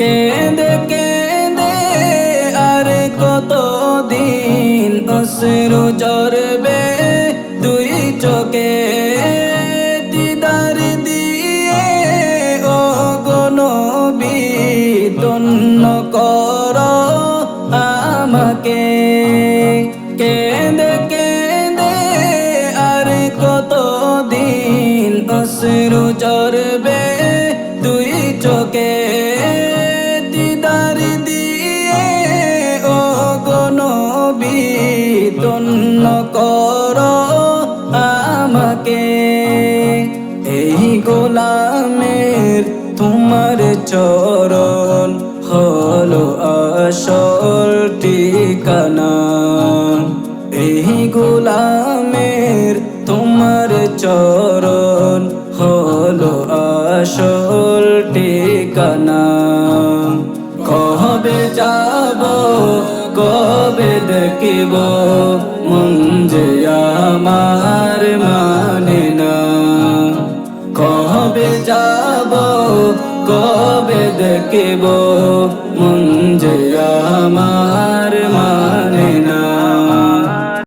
কেঁদে কেঁদে আর কতদিন অশ্রু ঝরবে দুই চোখে দিদার দিয়ে ও গো নবী ধন্য করো আমাকে কেঁদে কেঁদে আর কতদিন অশ্রু ঝরবে দুই চোখে দিদার দিয়ে ও গো নবী ধন্য করো আমাকে এই গোলামের তোমার চরণ হলো আসল ঠিকানা এই গোলামের তোমার চরণ হলো আসল ঠিকানা কবে যাব কবে দেখিব মন যে আমার মানে না কবে যাব কবে দেখিব মন যে আমার মানে না